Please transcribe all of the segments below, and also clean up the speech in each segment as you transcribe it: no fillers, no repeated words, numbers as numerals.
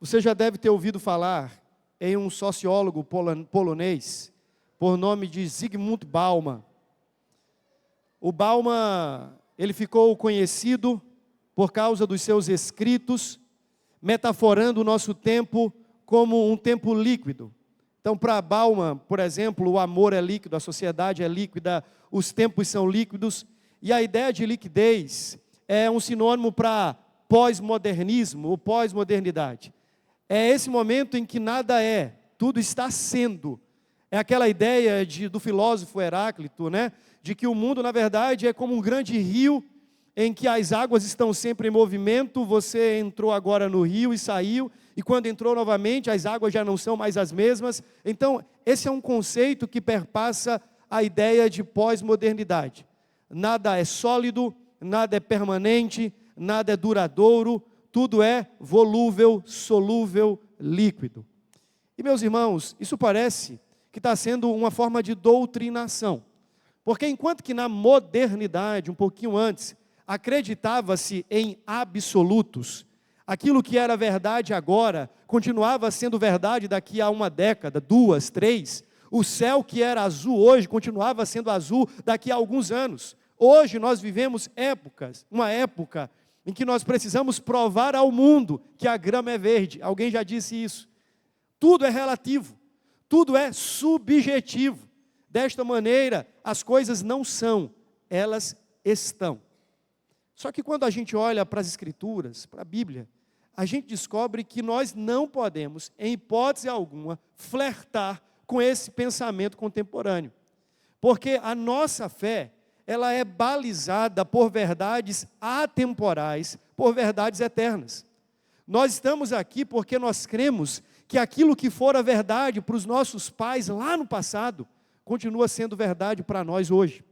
Você já deve ter ouvido falar em um sociólogo polonês, por nome de Zygmunt Bauman. O Bauman, ele ficou conhecido por causa dos seus escritos, metaforando o nosso tempo como um tempo líquido. Então, para Bauman, por exemplo, o amor é líquido, a sociedade é líquida, os tempos são líquidos, e a ideia de liquidez é um sinônimo para pós-modernismo ou pós-modernidade. É esse momento em que nada é, tudo está sendo. É aquela ideia do filósofo Heráclito, de que o mundo, na verdade, é como um grande rio em que as águas estão sempre em movimento. Você entrou agora no rio e saiu, e quando entrou novamente, as águas já não são mais as mesmas. Então, esse é um conceito que perpassa a ideia de pós-modernidade. Nada é sólido, nada é permanente, nada é duradouro, tudo é volúvel, solúvel, líquido. E, meus irmãos, isso parece que está sendo uma forma de doutrinação. Porque enquanto que na modernidade, um pouquinho antes, acreditava-se em absolutos, aquilo que era verdade agora, continuava sendo verdade daqui a uma década, 2, 3, o céu que era azul hoje, continuava sendo azul daqui a alguns anos. Hoje nós vivemos uma época em que nós precisamos provar ao mundo que a grama é verde. Alguém já disse isso. Tudo é relativo, tudo é subjetivo. Desta maneira, as coisas não são, elas estão. Só que quando a gente olha para as Escrituras, para a Bíblia, a gente descobre que nós não podemos, em hipótese alguma, flertar com esse pensamento contemporâneo. Porque a nossa fé, ela é balizada por verdades atemporais, por verdades eternas. Nós estamos aqui porque nós cremos que aquilo que fora verdade para os nossos pais lá no passado, continua sendo verdade para nós hoje.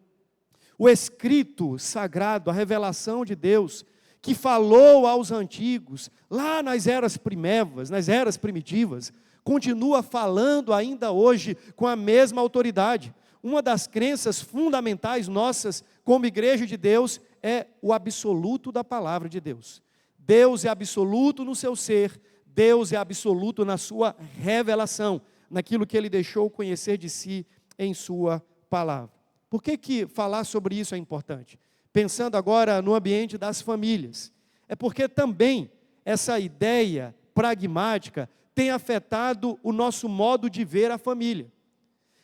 O escrito sagrado, a revelação de Deus, que falou aos antigos, lá nas eras primevas, nas eras primitivas, continua falando ainda hoje com a mesma autoridade. Uma das crenças fundamentais nossas, como igreja de Deus, é o absoluto da palavra de Deus. Deus é absoluto no seu ser, Deus é absoluto na sua revelação, naquilo que Ele deixou conhecer de si em sua palavra. Por que falar sobre isso é importante? Pensando agora no ambiente das famílias. É porque também essa ideia pragmática tem afetado o nosso modo de ver a família.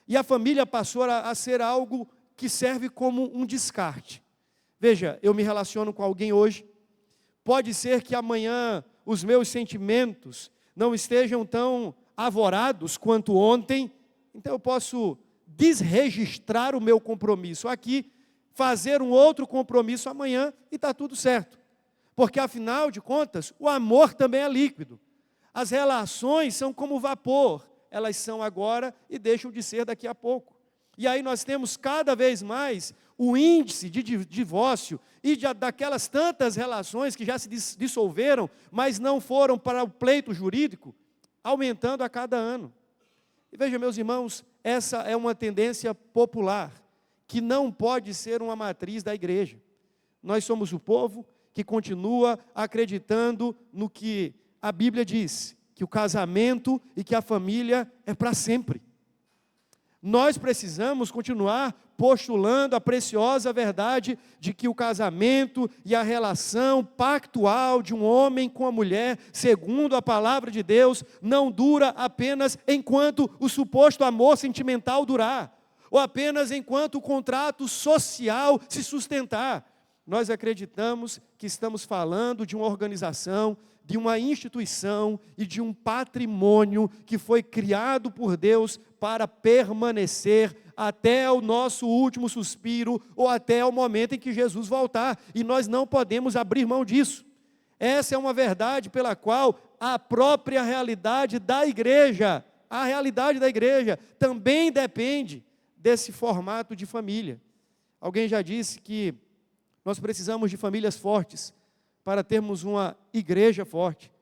E a família passou a ser algo que serve como um descarte. Veja, eu me relaciono com alguém hoje, pode ser que amanhã os meus sentimentos não estejam tão avorados quanto ontem, então eu posso desregistrar o meu compromisso aqui, fazer um outro compromisso amanhã e está tudo certo. Porque afinal de contas, o amor também é líquido. As relações são como vapor, elas são agora e deixam de ser daqui a pouco. E aí nós temos cada vez mais o índice de divórcio e daquelas tantas relações que já se dissolveram, mas não foram para o pleito jurídico, aumentando a cada ano. E veja, meus irmãos, essa é uma tendência popular, que não pode ser uma matriz da igreja. Nós somos o povo que continua acreditando no que a Bíblia diz, que o casamento e que a família é para sempre. Nós precisamos continuar postulando a preciosa verdade de que o casamento e a relação pactual de um homem com a mulher, segundo a palavra de Deus, não dura apenas enquanto o suposto amor sentimental durar, ou apenas enquanto o contrato social se sustentar. Nós acreditamos que estamos falando de uma organização, de uma instituição e de um patrimônio que foi criado por Deus para permanecer até o nosso último suspiro ou até o momento em que Jesus voltar. E nós não podemos abrir mão disso. Essa é uma verdade pela qual a própria realidade da igreja, a realidade da igreja também depende desse formato de família. Alguém já disse que nós precisamos de famílias fortes para termos uma igreja forte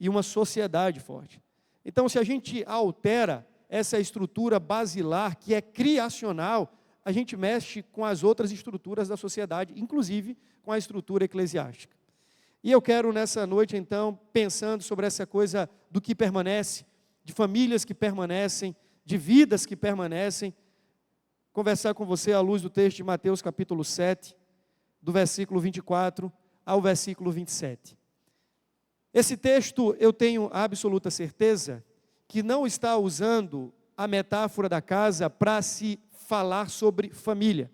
e uma sociedade forte. Então, se a gente altera essa estrutura basilar, que é criacional, a gente mexe com as outras estruturas da sociedade, inclusive com a estrutura eclesiástica. E eu quero nessa noite, então, pensando sobre essa coisa do que permanece, de famílias que permanecem, de vidas que permanecem, conversar com você à luz do texto de Mateus capítulo 7, do versículo 24 ao versículo 27. Esse texto, eu tenho a absoluta certeza que não está usando a metáfora da casa para se falar sobre família.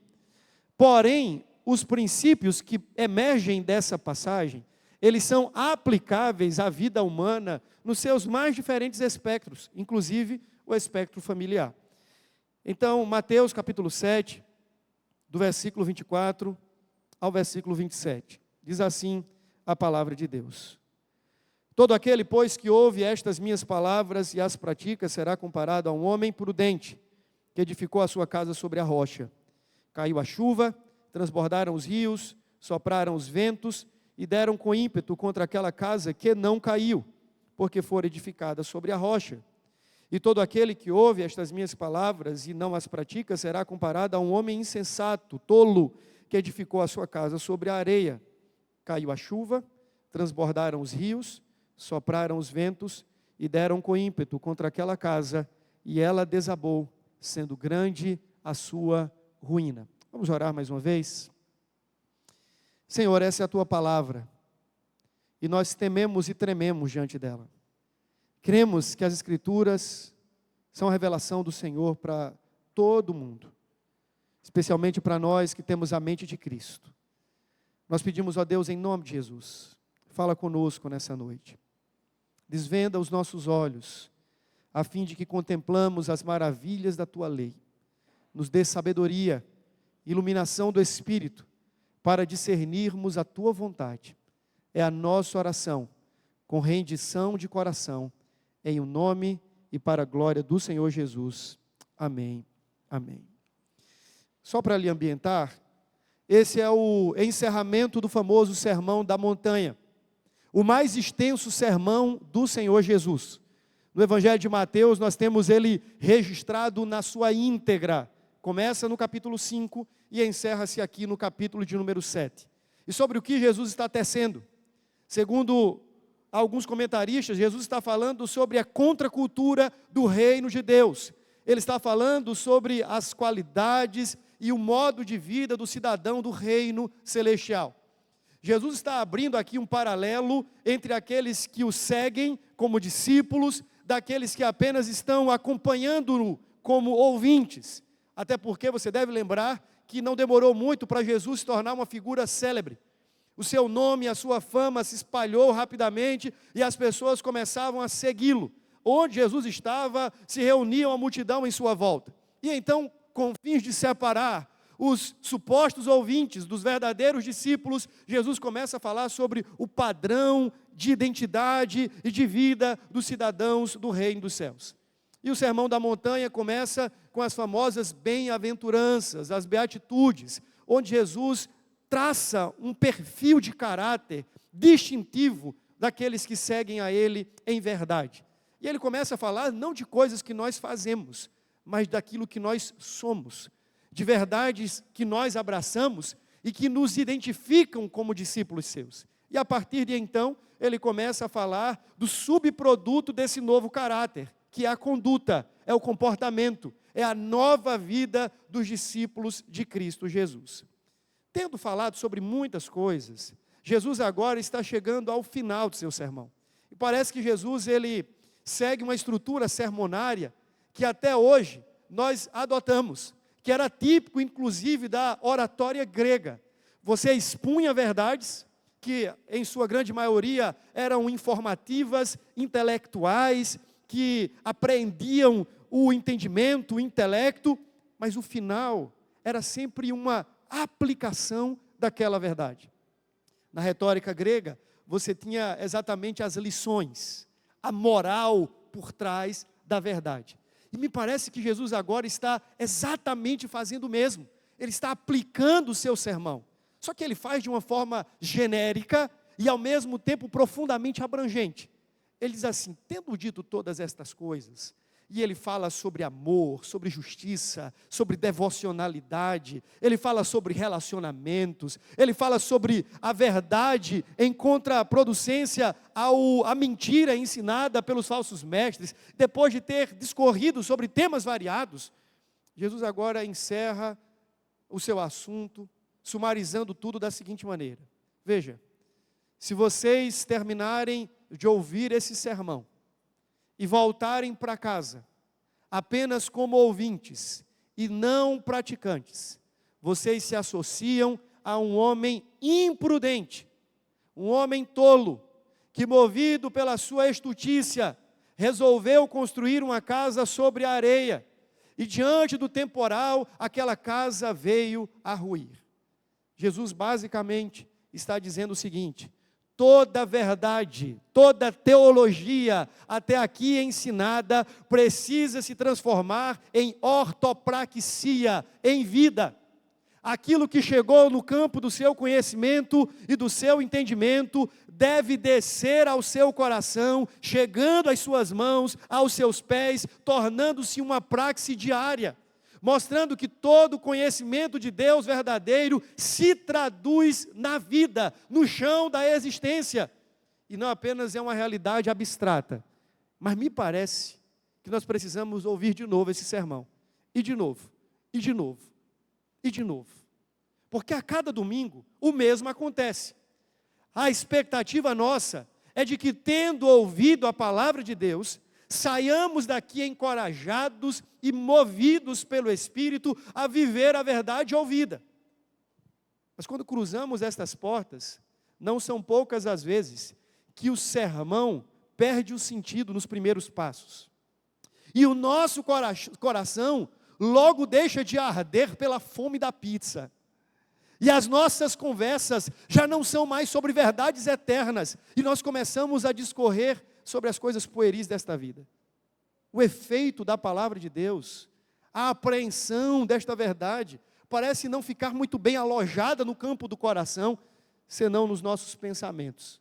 Porém, os princípios que emergem dessa passagem, eles são aplicáveis à vida humana nos seus mais diferentes espectros, inclusive o espectro familiar. Então, Mateus capítulo 7, do versículo 24 ao versículo 27, diz assim a palavra de Deus: todo aquele, pois, que ouve estas minhas palavras e as pratica, será comparado a um homem prudente, que edificou a sua casa sobre a rocha. Caiu a chuva, transbordaram os rios, sopraram os ventos, e deram com ímpeto contra aquela casa, que não caiu, porque fora edificada sobre a rocha. E todo aquele que ouve estas minhas palavras e não as pratica, será comparado a um homem insensato, tolo, que edificou a sua casa sobre a areia. Caiu a chuva, transbordaram os rios, sopraram os ventos, e deram com ímpeto contra aquela casa, e ela desabou, sendo grande a sua ruína. Vamos orar mais uma vez? Senhor, essa é a Tua palavra, e nós tememos e trememos diante dela. Cremos que as Escrituras são a revelação do Senhor para todo mundo, especialmente para nós que temos a mente de Cristo. Nós pedimos a Deus, em nome de Jesus, fala conosco nessa noite. Desvenda os nossos olhos, a fim de que contemplamos as maravilhas da Tua lei. Nos dê sabedoria, iluminação do Espírito, para discernirmos a Tua vontade. É a nossa oração, com rendição de coração, em o nome e para a glória do Senhor Jesus. Amém. Amém. Só para lhe ambientar, esse é o encerramento do famoso Sermão da Montanha, o mais extenso sermão do Senhor Jesus. No Evangelho de Mateus, nós temos ele registrado na sua íntegra. Começa no capítulo 5 e encerra-se aqui no capítulo de número 7. E sobre o que Jesus está tecendo? Segundo alguns comentaristas, Jesus está falando sobre a contracultura do reino de Deus. Ele está falando sobre as qualidades e o modo de vida do cidadão do reino celestial. Jesus está abrindo aqui um paralelo entre aqueles que o seguem como discípulos, daqueles que apenas estão acompanhando-o como ouvintes. Até porque você deve lembrar que não demorou muito para Jesus se tornar uma figura célebre. O seu nome e a sua fama se espalhou rapidamente e as pessoas começavam a segui-lo. Onde Jesus estava, se reuniam a multidão em sua volta. E então, com fins de separar os supostos ouvintes dos verdadeiros discípulos, Jesus começa a falar sobre o padrão de identidade e de vida dos cidadãos do reino dos céus. E o Sermão da Montanha começa com as famosas bem-aventuranças, as beatitudes, onde Jesus traça um perfil de caráter distintivo daqueles que seguem a Ele em verdade. E ele começa a falar não de coisas que nós fazemos, mas daquilo que nós somos, de verdades que nós abraçamos e que nos identificam como discípulos seus. E a partir de então, ele começa a falar do subproduto desse novo caráter, que é a conduta, é o comportamento, é a nova vida dos discípulos de Cristo Jesus. Tendo falado sobre muitas coisas, Jesus agora está chegando ao final do seu sermão. E parece que Jesus, ele segue uma estrutura sermonária que até hoje nós adotamos, que era típico, inclusive, da oratória grega. Você expunha verdades que, em sua grande maioria, eram informativas, intelectuais, que apreendiam o entendimento, o intelecto, mas o final era sempre uma aplicação daquela verdade. Na retórica grega, você tinha exatamente as lições, a moral por trás da verdade. E me parece que Jesus agora está exatamente fazendo o mesmo. Ele está aplicando o seu sermão. Só que ele faz de uma forma genérica e ao mesmo tempo profundamente abrangente. Ele diz assim: tendo dito todas estas coisas, E ele fala sobre amor, sobre justiça, sobre devocionalidade, ele fala sobre relacionamentos, ele fala sobre a verdade em contraproducência à mentira ensinada pelos falsos mestres. Depois de ter discorrido sobre temas variados, Jesus agora encerra o seu assunto, sumarizando tudo da seguinte maneira: veja, se vocês terminarem de ouvir esse sermão e voltarem para casa apenas como ouvintes e não praticantes, vocês se associam a um homem imprudente, um homem tolo, que movido pela sua estultícia, resolveu construir uma casa sobre a areia, e diante do temporal, aquela casa veio a ruir. Jesus basicamente está dizendo o seguinte: toda verdade, toda teologia até aqui ensinada precisa se transformar em ortopraxia, em vida. Aquilo que chegou no campo do seu conhecimento e do seu entendimento deve descer ao seu coração, chegando às suas mãos, aos seus pés, tornando-se uma praxe diária, mostrando que todo conhecimento de Deus verdadeiro se traduz na vida, no chão da existência, e não apenas é uma realidade abstrata. Mas me parece que nós precisamos ouvir de novo esse sermão, e de novo, e de novo, e de novo, porque a cada domingo o mesmo acontece. A expectativa nossa é de que, tendo ouvido a palavra de Deus, saiamos daqui encorajados e movidos pelo Espírito a viver a verdade ouvida. Mas quando cruzamos estas portas, não são poucas as vezes que o sermão perde o sentido nos primeiros passos. E o nosso coração logo deixa de arder pela fome da pizza. E as nossas conversas já não são mais sobre verdades eternas, e nós começamos a discorrer sobre as coisas pueris desta vida. O efeito da palavra de Deus, a apreensão desta verdade, parece não ficar muito bem alojada no campo do coração, senão nos nossos pensamentos.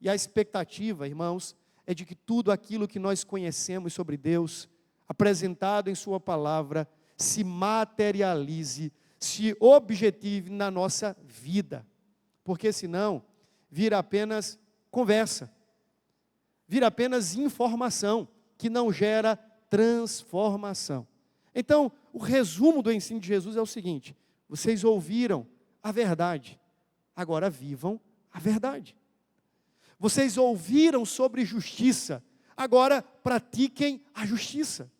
E a expectativa, irmãos, é de que tudo aquilo que nós conhecemos sobre Deus, apresentado em sua palavra, se materialize, se objetive na nossa vida, porque senão vira apenas conversa, vira apenas informação, que não gera transformação. Então, o resumo do ensino de Jesus é o seguinte: vocês ouviram a verdade, agora vivam a verdade. Vocês ouviram sobre justiça, agora pratiquem a justiça.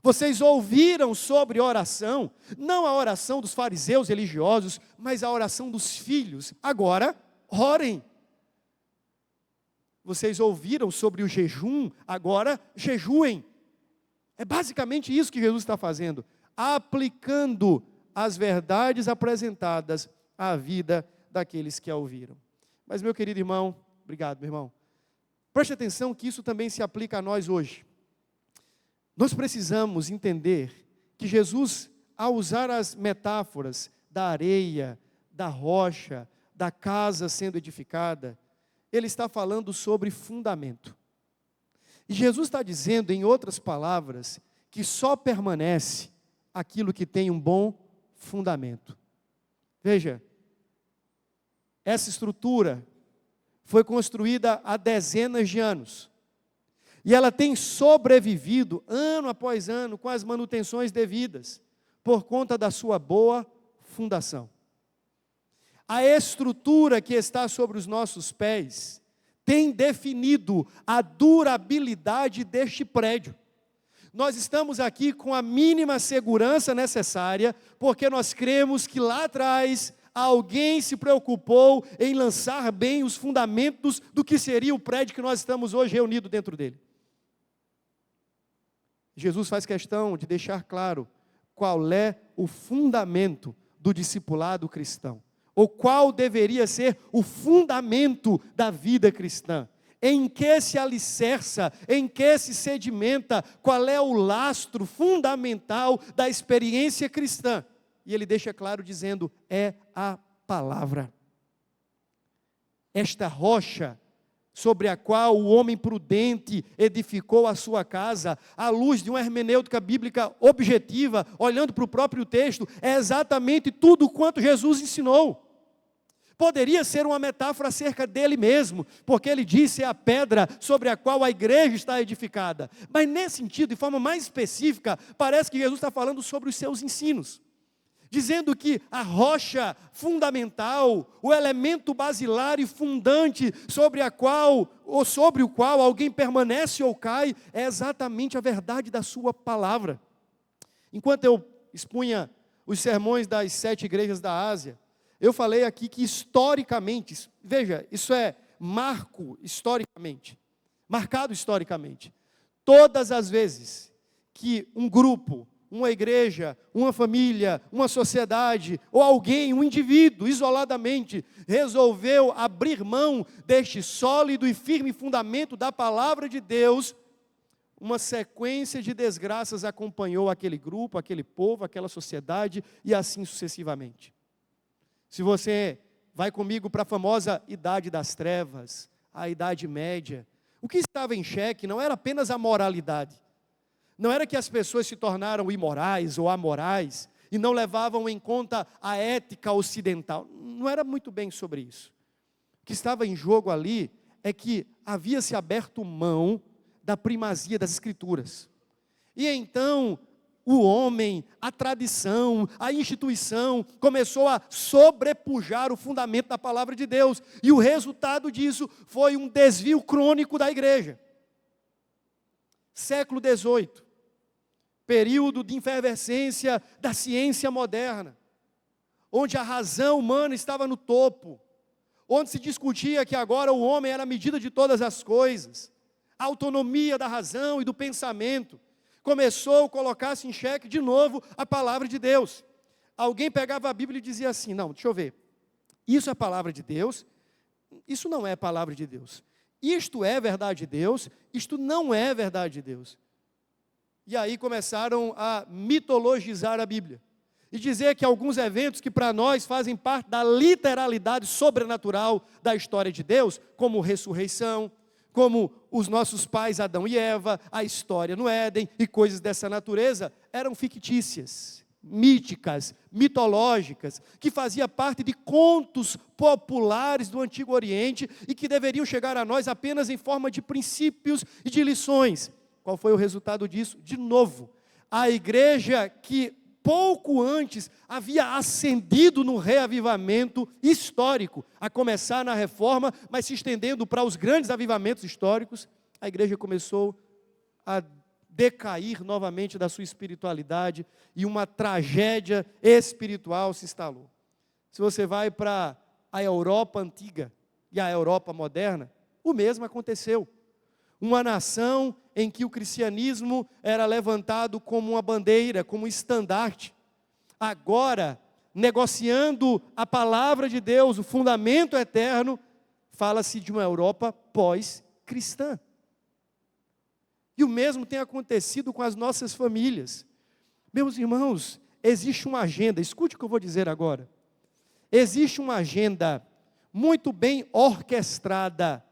Vocês ouviram sobre oração, não a oração dos fariseus religiosos, mas a oração dos filhos. Agora, orem. Vocês ouviram sobre o jejum, agora jejuem. É basicamente isso que Jesus está fazendo, aplicando as verdades apresentadas à vida daqueles que a ouviram. Mas, meu querido irmão, obrigado, meu irmão, preste atenção que isso também se aplica a nós hoje. Nós precisamos entender que Jesus, ao usar as metáforas da areia, da rocha, da casa sendo edificada, ele está falando sobre fundamento. E Jesus está dizendo, em outras palavras, que só permanece aquilo que tem um bom fundamento. Veja, essa estrutura foi construída há dezenas de anos. E ela tem sobrevivido, ano após ano, com as manutenções devidas, por conta da sua boa fundação. A estrutura que está sobre os nossos pés tem definido a durabilidade deste prédio. Nós estamos aqui com a mínima segurança necessária, porque nós cremos que lá atrás alguém se preocupou em lançar bem os fundamentos do que seria o prédio que nós estamos hoje reunidos dentro dele. Jesus faz questão de deixar claro qual é o fundamento do discipulado cristão, ou qual deveria ser o fundamento da vida cristã, em que se alicerça, em que se sedimenta, qual é o lastro fundamental da experiência cristã. E ele deixa claro dizendo, é a palavra. Esta rocha sobre a qual o homem prudente edificou a sua casa, à luz de uma hermenêutica bíblica objetiva, olhando para o próprio texto, é exatamente tudo quanto Jesus ensinou. Poderia ser uma metáfora acerca dele mesmo, porque ele disse é a pedra sobre a qual a igreja está edificada. Mas nesse sentido, de forma mais específica, parece que Jesus está falando sobre os seus ensinos, dizendo que a rocha fundamental, o elemento basilar e fundante sobre o qual alguém permanece ou cai, é exatamente a verdade da sua palavra. Enquanto eu expunha os sermões das 7 igrejas da Ásia, eu falei aqui que historicamente, veja, isso é marcado historicamente, todas as vezes que um grupo, uma igreja, uma família, uma sociedade, ou alguém, um indivíduo, isoladamente, resolveu abrir mão deste sólido e firme fundamento da palavra de Deus, uma sequência de desgraças acompanhou aquele grupo, aquele povo, aquela sociedade, e assim sucessivamente. Se você vai comigo para a famosa Idade das Trevas, a Idade Média, o que estava em xeque não era apenas a moralidade, não era que as pessoas se tornaram imorais ou amorais e não levavam em conta a ética ocidental. Não era muito bem sobre isso. O que estava em jogo ali é que havia se aberto mão da primazia das Escrituras. E então o homem, a tradição, a instituição começou a sobrepujar o fundamento da palavra de Deus. E o resultado disso foi um desvio crônico da igreja. Século XVIII. Período de efervescência da ciência moderna, onde a razão humana estava no topo, onde se discutia que agora o homem era a medida de todas as coisas, a autonomia da razão e do pensamento, começou a colocar-se em xeque de novo a palavra de Deus. Alguém pegava a Bíblia e dizia assim, não, deixa eu ver, isso é palavra de Deus, isso não é palavra de Deus, isto é verdade de Deus, isto não é verdade de Deus. E aí começaram a mitologizar a Bíblia. E dizer que alguns eventos que para nós fazem parte da literalidade sobrenatural da história de Deus, como ressurreição, como os nossos pais Adão e Eva, a história no Éden e coisas dessa natureza, eram fictícias, míticas, mitológicas, que fazia parte de contos populares do Antigo Oriente e que deveriam chegar a nós apenas em forma de princípios e de lições. Qual foi o resultado disso? De novo, a igreja que pouco antes havia ascendido no reavivamento histórico, a começar na reforma, mas se estendendo para os grandes avivamentos históricos, a igreja começou a decair novamente da sua espiritualidade e uma tragédia espiritual se instalou. Se você vai para a Europa antiga e a Europa moderna, o mesmo aconteceu. Uma nação em que o cristianismo era levantado como uma bandeira, como um estandarte. Agora, negociando a palavra de Deus, o fundamento eterno, fala-se de uma Europa pós-cristã. E o mesmo tem acontecido com as nossas famílias. Meus irmãos, existe uma agenda, escute o que eu vou dizer agora. Existe uma agenda muito bem orquestrada,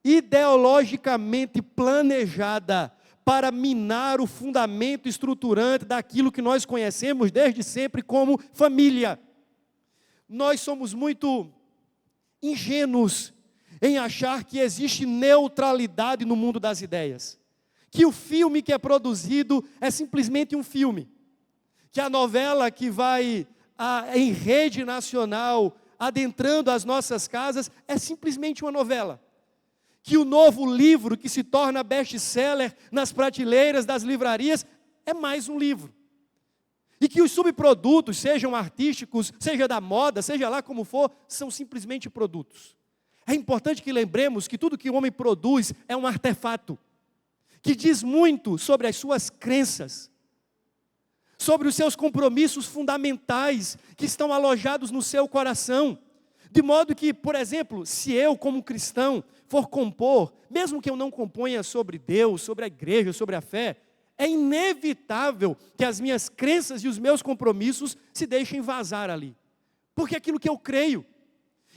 ideologicamente planejada para minar o fundamento estruturante daquilo que nós conhecemos desde sempre como família. Nós somos muito ingênuos em achar que existe neutralidade no mundo das ideias, que o filme que é produzido é simplesmente um filme, que a novela que vai em rede nacional adentrando as nossas casas é simplesmente uma novela, que o novo livro que se torna best-seller nas prateleiras das livrarias é mais um livro. E que os subprodutos, sejam artísticos, seja da moda, seja lá como for, são simplesmente produtos. É importante que lembremos que tudo que o homem produz é um artefato, que diz muito sobre as suas crenças, sobre os seus compromissos fundamentais que estão alojados no seu coração. De modo que, por exemplo, se eu como cristão for compor, mesmo que eu não componha sobre Deus, sobre a igreja, sobre a fé, é inevitável que as minhas crenças e os meus compromissos se deixem vazar ali. Porque é aquilo que eu creio.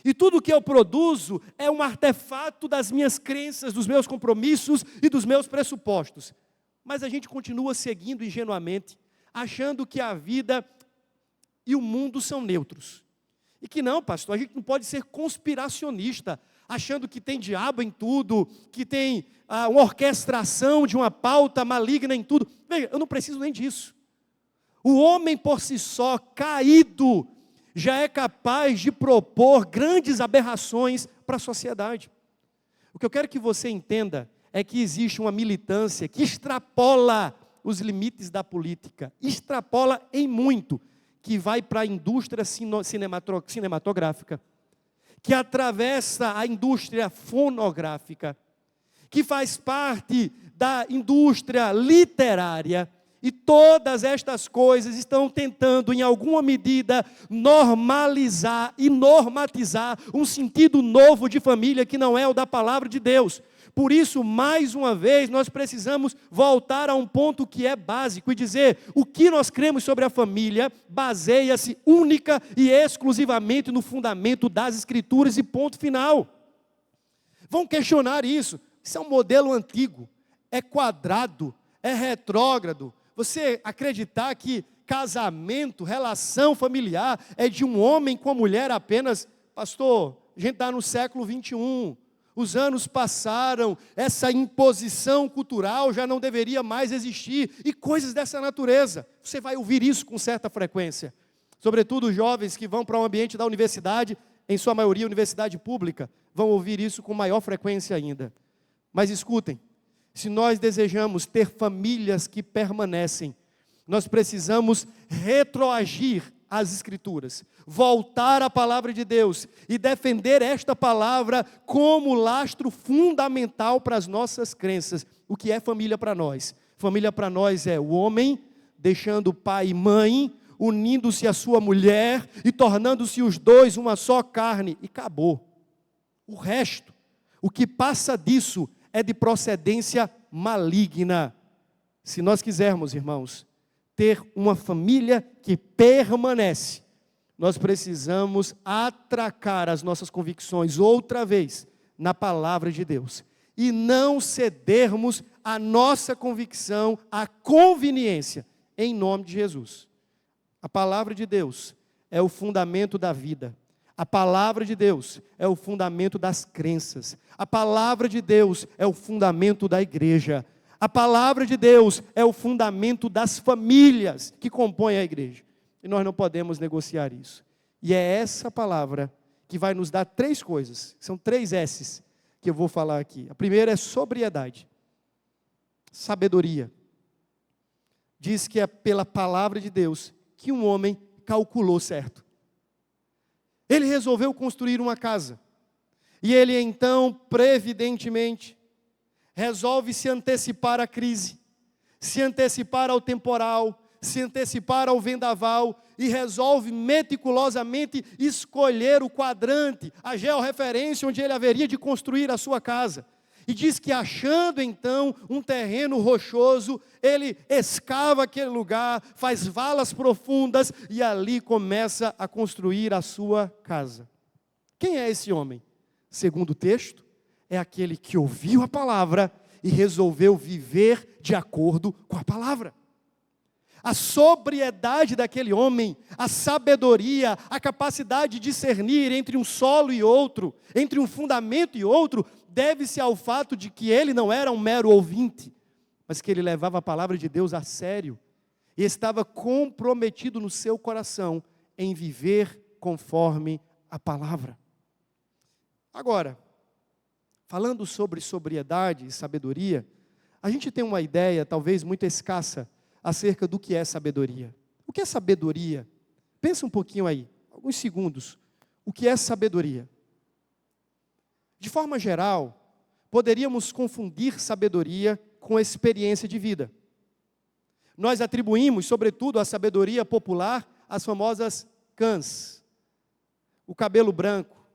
E tudo que eu produzo é um artefato das minhas crenças, dos meus compromissos e dos meus pressupostos. Mas a gente continua seguindo ingenuamente, achando que a vida e o mundo são neutros. E que não, pastor, a gente não pode ser conspiracionista, achando que tem diabo em tudo, que tem uma orquestração de uma pauta maligna em tudo. Veja, eu não preciso nem disso. O homem por si só, caído, já é capaz de propor grandes aberrações para a sociedade. O que eu quero que você entenda é que existe uma militância que extrapola os limites da política, extrapola em muito, que vai para a indústria cinematográfica, que atravessa a indústria fonográfica, que faz parte da indústria literária, e todas estas coisas estão tentando, em alguma medida, normalizar e normatizar um sentido novo de família que não é o da palavra de Deus. Por isso, mais uma vez, nós precisamos voltar a um ponto que é básico e dizer: o que nós cremos sobre a família baseia-se única e exclusivamente no fundamento das Escrituras e ponto final. Vão questionar isso. Isso é um modelo antigo, é quadrado, é retrógrado. Você acreditar que casamento, relação familiar é de um homem com a mulher apenas? Pastor, a gente está no século 21. Os anos passaram, essa imposição cultural já não deveria mais existir, e coisas dessa natureza. Você vai ouvir isso com certa frequência. Sobretudo os jovens que vão para o ambiente da universidade, em sua maioria universidade pública, vão ouvir isso com maior frequência ainda. Mas escutem, se nós desejamos ter famílias que permanecem, nós precisamos retroagir às Escrituras, voltar à palavra de Deus e defender esta palavra como lastro fundamental para as nossas crenças. O que é família para nós? Família para nós é o homem deixando pai e mãe, unindo-se à sua mulher e tornando-se os dois uma só carne, e acabou. O resto, o que passa disso, é de procedência maligna. Se nós quisermos, irmãos, ter uma família que permanece, nós precisamos atracar as nossas convicções outra vez na palavra de Deus e não cedermos a nossa convicção à conveniência, em nome de Jesus. A palavra de Deus é o fundamento da vida. A palavra de Deus é o fundamento das crenças. A palavra de Deus é o fundamento da igreja. A palavra de Deus é o fundamento das famílias que compõem a igreja. E nós não podemos negociar isso. E é essa palavra que vai nos dar três coisas. São 3 S's que eu vou falar aqui. A primeira é sobriedade. Sabedoria. Diz que é pela palavra de Deus que um homem calculou certo. Ele resolveu construir uma casa. E ele então, previdentemente, resolve se antecipar à crise, se antecipar ao temporal, se antecipar ao vendaval, e resolve meticulosamente escolher o quadrante, a georreferência onde ele haveria de construir a sua casa. E diz que, achando então um terreno rochoso, ele escava aquele lugar, faz valas profundas e ali começa a construir a sua casa. Quem é esse homem? Segundo o texto, é aquele que ouviu a palavra e resolveu viver de acordo com a palavra. A sobriedade daquele homem, a sabedoria, a capacidade de discernir entre um solo e outro, entre um fundamento e outro, deve-se ao fato de que ele não era um mero ouvinte, mas que ele levava a palavra de Deus a sério e estava comprometido no seu coração em viver conforme a palavra. Agora, falando sobre sobriedade e sabedoria, a gente tem uma ideia talvez muito escassa acerca do que é sabedoria. O que é sabedoria? Pensa um pouquinho aí, alguns segundos. O que é sabedoria? De forma geral, poderíamos confundir sabedoria com experiência de vida. Nós atribuímos, sobretudo, à sabedoria popular as famosas cãs. O cabelo branco,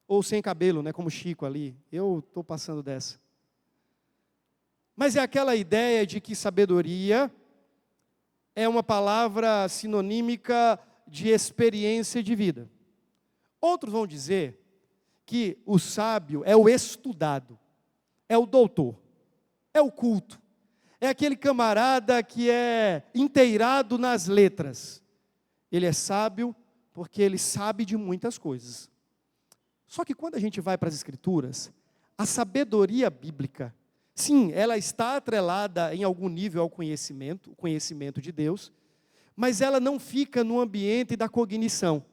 ou sem cabelo, né, como Chico ali. Eu estou passando dessa. Mas é aquela ideia de que sabedoria é uma palavra sinonímica de experiência de vida. Outros vão dizer que o sábio é o estudado, é o doutor, é o culto, é aquele camarada que é inteirado nas letras. Ele é sábio porque ele sabe de muitas coisas. Só que quando a gente vai para as Escrituras, a sabedoria bíblica, sim, ela está atrelada em algum nível ao conhecimento, o conhecimento de Deus, mas ela não fica no ambiente da cognição.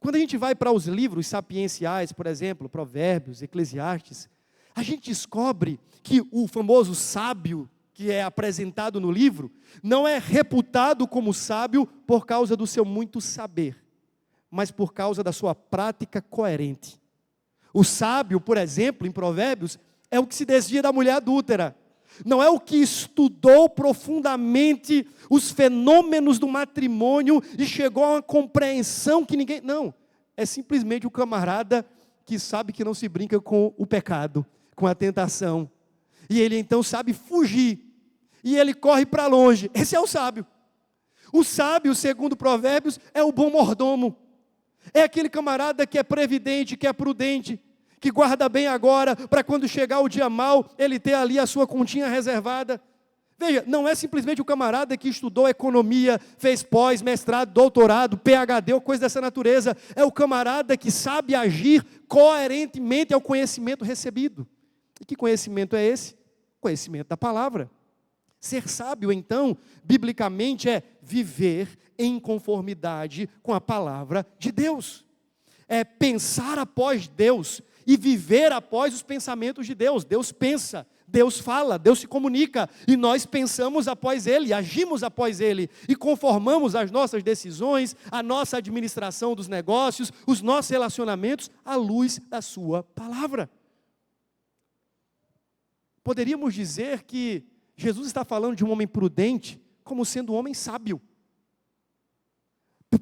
Quando a gente vai para os livros sapienciais, por exemplo, Provérbios, Eclesiastes, a gente descobre que o famoso sábio que é apresentado no livro, não é reputado como sábio por causa do seu muito saber, mas por causa da sua prática coerente. O sábio, por exemplo, em Provérbios, é o que se desvia da mulher adúltera. Não é o que estudou profundamente os fenômenos do matrimônio e chegou a uma compreensão que ninguém... Não, é simplesmente o camarada que sabe que não se brinca com o pecado, com a tentação. E ele então sabe fugir. E ele corre para longe. Esse é o sábio. O sábio, segundo Provérbios, é o bom mordomo. É aquele camarada que é previdente, que é prudente, que guarda bem agora, para quando chegar o dia mau, ele ter ali a sua continha reservada. Veja, não é simplesmente o camarada que estudou economia, fez pós, mestrado, doutorado, PhD ou coisa dessa natureza. É o camarada que sabe agir coerentemente ao conhecimento recebido. E que conhecimento é esse? Conhecimento da palavra. Ser sábio, então, biblicamente, é viver em conformidade com a palavra de Deus. É pensar após Deus e viver após os pensamentos de Deus. Deus pensa, Deus fala, Deus se comunica, e nós pensamos após Ele, agimos após Ele, e conformamos as nossas decisões, a nossa administração dos negócios, os nossos relacionamentos, à luz da sua palavra. Poderíamos dizer que Jesus está falando de um homem prudente como sendo um homem sábio.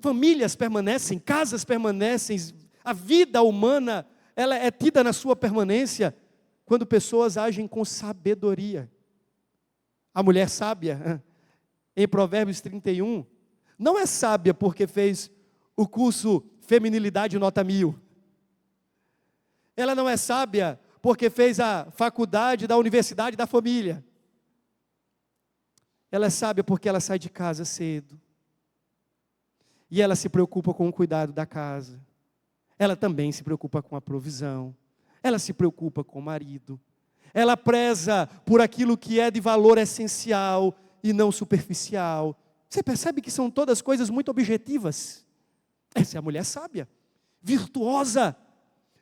Famílias permanecem, casas permanecem, a vida humana, ela é tida na sua permanência quando pessoas agem com sabedoria. A mulher sábia, em Provérbios 31, não é sábia porque fez o curso Feminilidade Nota 1000. Ela não é sábia porque fez a faculdade da Universidade da Família. Ela é sábia porque ela sai de casa cedo. E ela se preocupa com o cuidado da casa. Ela também se preocupa com a provisão. Ela se preocupa com o marido. Ela preza por aquilo que é de valor essencial e não superficial. Você percebe que são todas coisas muito objetivas. Essa é a mulher sábia, virtuosa,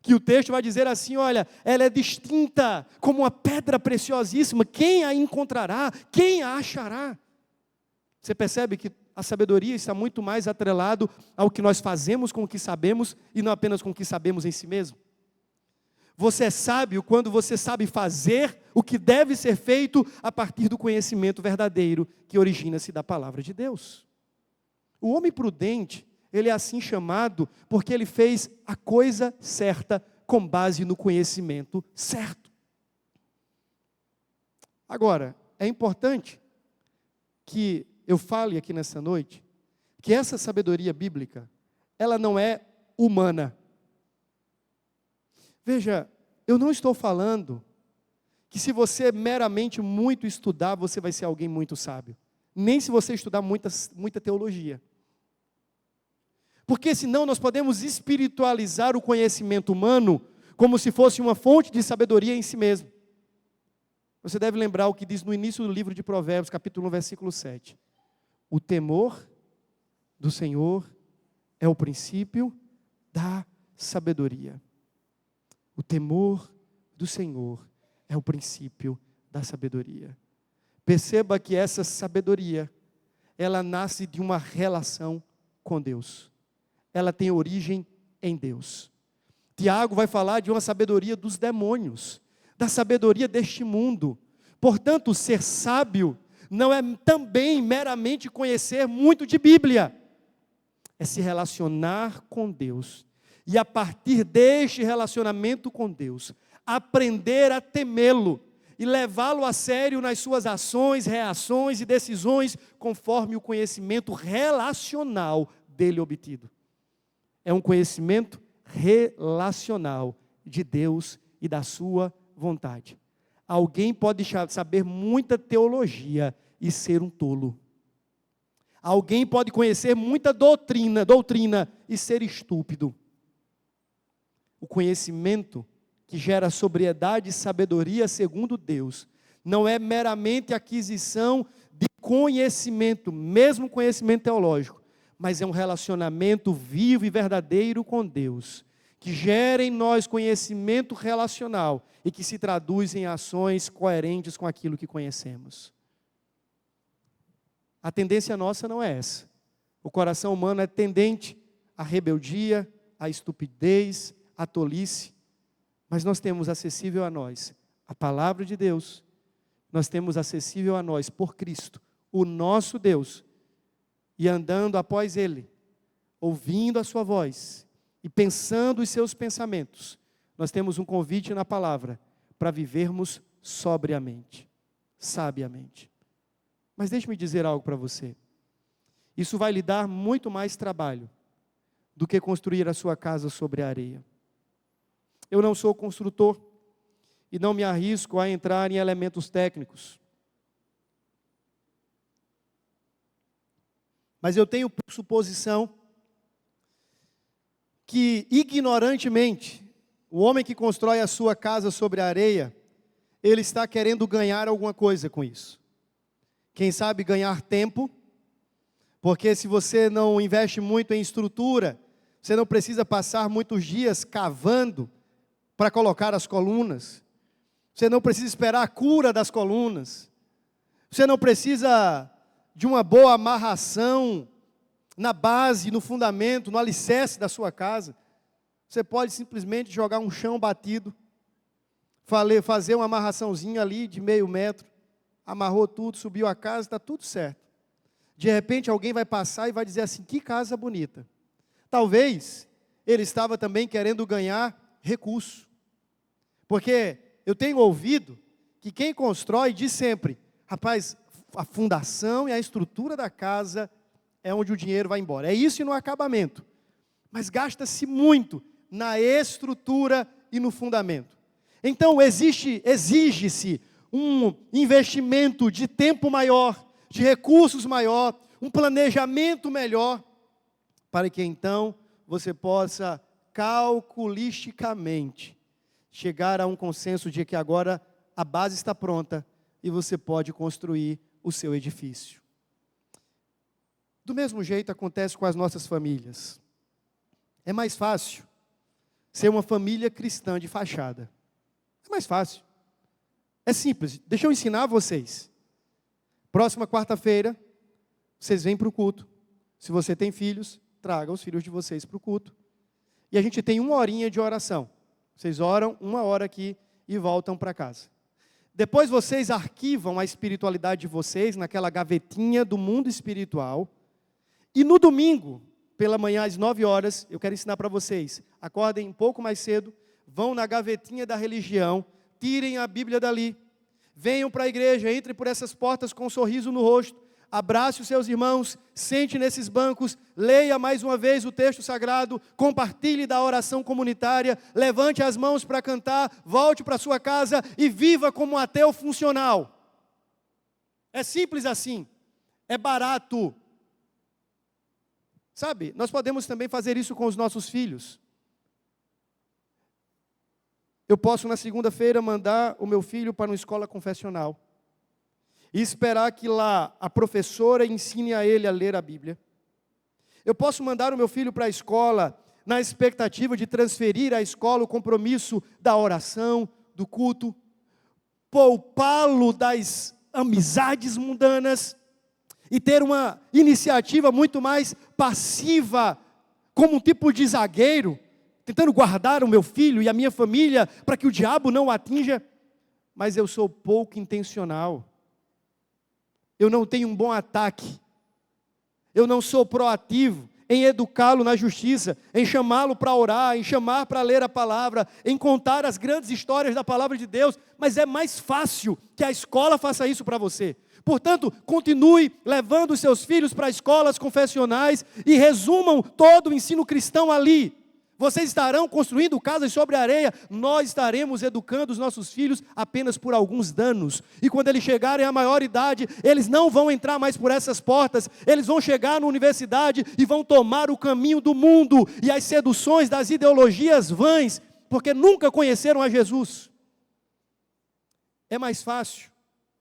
que o texto vai dizer assim, olha, ela é distinta como uma pedra preciosíssima, quem a encontrará, quem a achará? Você percebe que a sabedoria está muito mais atrelado ao que nós fazemos com o que sabemos, e não apenas com o que sabemos em si mesmo. Você é sábio quando você sabe fazer o que deve ser feito a partir do conhecimento verdadeiro, que origina-se da palavra de Deus. O homem prudente, ele é assim chamado porque ele fez a coisa certa com base no conhecimento certo. Agora, é importante que eu fale aqui nessa noite que essa sabedoria bíblica, ela não é humana. Veja, eu não estou falando que se você meramente muito estudar, você vai ser alguém muito sábio. Nem se você estudar muita teologia. Porque senão nós podemos espiritualizar o conhecimento humano como se fosse uma fonte de sabedoria em si mesmo. Você deve lembrar o que diz no início do livro de Provérbios, capítulo 1, versículo 7. O temor do Senhor é o princípio da sabedoria. O temor do Senhor é o princípio da sabedoria. Perceba que essa sabedoria, ela nasce de uma relação com Deus. Ela tem origem em Deus. Tiago vai falar de uma sabedoria dos demônios, da sabedoria deste mundo. Portanto, ser sábio não é também meramente conhecer muito de Bíblia. É se relacionar com Deus. E a partir deste relacionamento com Deus, aprender a temê-lo e levá-lo a sério nas suas ações, reações e decisões, conforme o conhecimento relacional dele obtido. É um conhecimento relacional de Deus e da sua vontade. Alguém pode saber muita teologia e ser um tolo. Alguém pode conhecer muita doutrina e ser estúpido. O conhecimento que gera sobriedade e sabedoria segundo Deus não é meramente aquisição de conhecimento, mesmo conhecimento teológico, mas é um relacionamento vivo e verdadeiro com Deus, que gera em nós conhecimento relacional e que se traduz em ações coerentes com aquilo que conhecemos. A tendência nossa não é essa. O coração humano é tendente à rebeldia, à estupidez, à tolice, mas nós temos acessível a nós a palavra de Deus, nós temos acessível a nós por Cristo, o nosso Deus, e andando após Ele, ouvindo a sua voz e pensando os seus pensamentos, nós temos um convite na palavra para vivermos sobriamente, sabiamente. Mas deixe-me dizer algo para você. Isso vai lhe dar muito mais trabalho do que construir a sua casa sobre a areia. Eu não sou construtor e não me arrisco a entrar em elementos técnicos. Mas eu tenho por suposição que, ignorantemente, o homem que constrói a sua casa sobre a areia, ele está querendo ganhar alguma coisa com isso. Quem sabe ganhar tempo, porque se você não investe muito em estrutura, você não precisa passar muitos dias cavando para colocar as colunas. Você não precisa esperar a cura das colunas. Você não precisa de uma boa amarração na base, no fundamento, no alicerce da sua casa. Você pode simplesmente jogar um chão batido, fazer uma amarraçãozinha ali de meio metro, amarrou tudo, subiu a casa, está tudo certo. De repente alguém vai passar e vai dizer assim, que casa bonita. Talvez ele estava também querendo ganhar recurso. Porque eu tenho ouvido que quem constrói diz sempre, rapaz, a fundação e a estrutura da casa é onde o dinheiro vai embora. É isso e no acabamento. Mas gasta-se muito na estrutura e no fundamento. Então exige-se um investimento de tempo maior, de recursos maior, um planejamento melhor, para que então você possa calculisticamente chegar a um consenso de que agora a base está pronta e você pode construir o seu edifício. Do mesmo jeito acontece com as nossas famílias. É mais fácil ser uma família cristã de fachada. É mais fácil. É simples. Deixa eu ensinar vocês. Próxima quarta-feira, vocês vêm para o culto. Se você tem filhos, traga os filhos de vocês para o culto. E a gente tem 1 horinha de oração. Vocês oram 1 hora aqui e voltam para casa. Depois vocês arquivam a espiritualidade de vocês naquela gavetinha do mundo espiritual. E no domingo, pela manhã às 9 horas, eu quero ensinar para vocês. Acordem um pouco mais cedo, vão na gavetinha da religião, tirem a Bíblia dali, venham para a igreja, entrem por essas portas com um sorriso no rosto, abrace os seus irmãos, sente nesses bancos, leia mais uma vez o texto sagrado, compartilhe da oração comunitária, levante as mãos para cantar, volte para sua casa e viva como um ateu funcional. É simples assim, é barato. Sabe, nós podemos também fazer isso com os nossos filhos. Eu posso na segunda-feira mandar o meu filho para uma escola confessional e esperar que lá a professora ensine a ele a ler a Bíblia. Eu posso mandar o meu filho para a escola na expectativa de transferir à escola o compromisso da oração, do culto, poupá-lo das amizades mundanas e ter uma iniciativa muito mais passiva, como um tipo de zagueiro, tentando guardar o meu filho e a minha família para que o diabo não o atinja. Mas eu sou pouco intencional. Eu não tenho um bom ataque. Eu não sou proativo em educá-lo na justiça, em chamá-lo para orar, em chamar para ler a palavra, em contar as grandes histórias da palavra de Deus. Mas é mais fácil que a escola faça isso para você. Portanto, continue levando os seus filhos para escolas confessionais e resumam todo o ensino cristão ali. Vocês estarão construindo casas sobre areia. Nós estaremos educando os nossos filhos apenas por alguns anos. E quando eles chegarem à maior idade, eles não vão entrar mais por essas portas. Eles vão chegar na universidade e vão tomar o caminho do mundo e as seduções das ideologias vãs, porque nunca conheceram a Jesus. É mais fácil,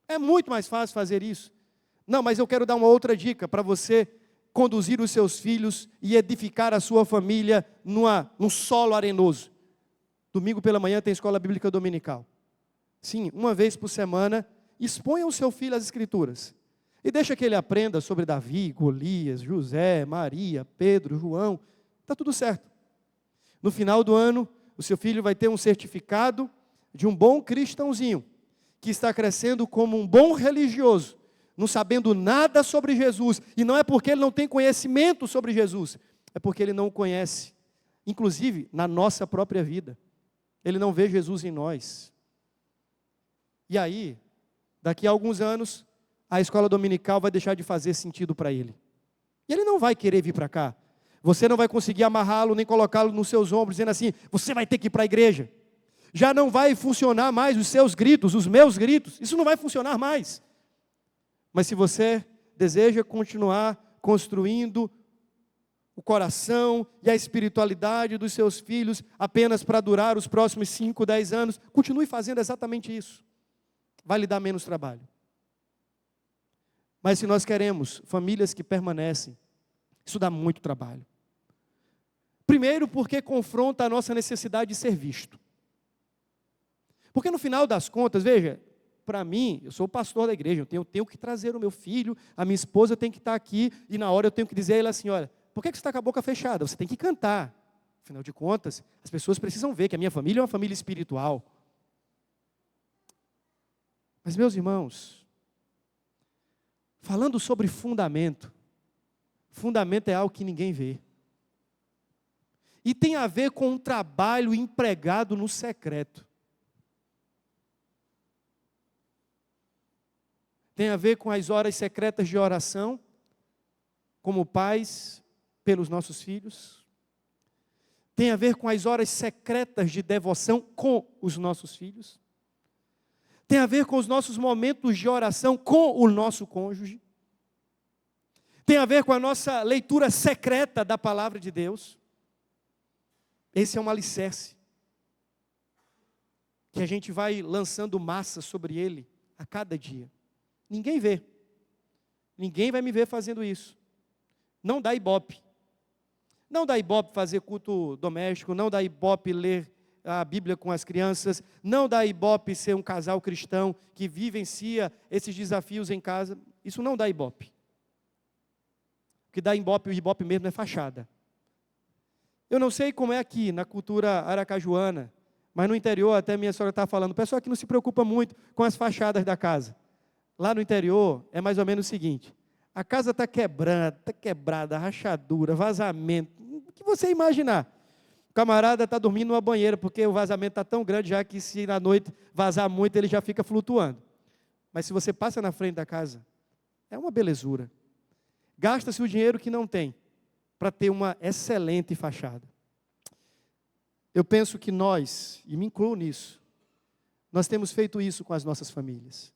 é muito mais fácil fazer isso. Não, mas eu quero dar uma outra dica para você conduzir os seus filhos e edificar a sua família num solo arenoso. Domingo pela manhã tem escola bíblica dominical. Sim, uma vez por semana, exponha o seu filho às Escrituras. E deixa que ele aprenda sobre Davi, Golias, José, Maria, Pedro, João. Está tudo certo. No final do ano, o seu filho vai ter um certificado de um bom cristãozinho, que está crescendo como um bom religioso, não sabendo nada sobre Jesus, e não é porque ele não tem conhecimento sobre Jesus, é porque ele não o conhece, inclusive na nossa própria vida, ele não vê Jesus em nós. E aí, daqui a alguns anos, a escola dominical vai deixar de fazer sentido para ele, e ele não vai querer vir para cá, você não vai conseguir amarrá-lo, nem colocá-lo nos seus ombros, dizendo assim, você vai ter que ir para a igreja, já não vai funcionar mais os seus gritos, os meus gritos, isso não vai funcionar mais. Mas se você deseja continuar construindo o coração e a espiritualidade dos seus filhos apenas para durar os próximos 5, 10 anos, continue fazendo exatamente isso. Vai lhe dar menos trabalho. Mas se nós queremos famílias que permanecem, isso dá muito trabalho. Primeiro, porque confronta a nossa necessidade de ser visto. Porque no final das contas, veja, para mim, eu sou o pastor da igreja, eu tenho que trazer o meu filho, a minha esposa tem que estar aqui, e na hora eu tenho que dizer a ele assim, olha, por que você está com a boca fechada? Você tem que cantar. Afinal de contas, as pessoas precisam ver que a minha família é uma família espiritual. Mas, meus irmãos, falando sobre fundamento é algo que ninguém vê. E tem a ver com um trabalho empregado no secreto. Tem a ver com as horas secretas de oração, como pais, pelos nossos filhos. Tem a ver com as horas secretas de devoção com os nossos filhos. Tem a ver com os nossos momentos de oração com o nosso cônjuge. Tem a ver com a nossa leitura secreta da palavra de Deus. Esse é um alicerce que a gente vai lançando massa sobre ele a cada dia. Ninguém vê. Ninguém vai me ver fazendo isso. Não dá ibope. Não dá ibope fazer culto doméstico, não dá ibope ler a Bíblia com as crianças, não dá ibope ser um casal cristão que vivencia esses desafios em casa. Isso não dá ibope. O que dá ibope, o ibope mesmo é fachada. Eu não sei como é aqui na cultura aracajuana, mas no interior, até minha sogra estava falando, o pessoal aqui não se preocupa muito com as fachadas da casa. Lá no interior, é mais ou menos o seguinte, a casa está quebrada, rachadura, vazamento, o que você imaginar. O camarada está dormindo numa banheira, porque o vazamento está tão grande já que se na noite vazar muito, ele já fica flutuando. Mas se você passa na frente da casa, é uma belezura. Gasta-se o dinheiro que não tem, para ter uma excelente fachada. Eu penso que nós, e me incluo nisso, nós temos feito isso com as nossas famílias.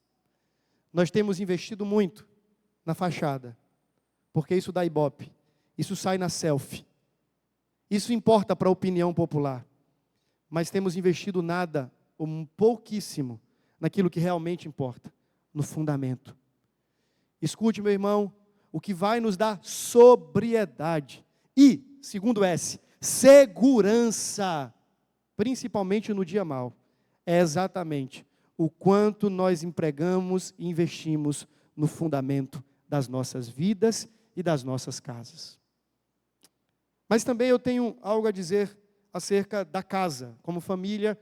Nós temos investido muito na fachada, porque isso dá ibope, isso sai na selfie, isso importa para a opinião popular, mas temos investido nada, ou pouquíssimo, naquilo que realmente importa, no fundamento. Escute, meu irmão, o que vai nos dar sobriedade e, segundo S, segurança, principalmente no dia mau, é exatamente o quanto nós empregamos e investimos no fundamento das nossas vidas e das nossas casas. Mas também eu tenho algo a dizer acerca da casa, como família,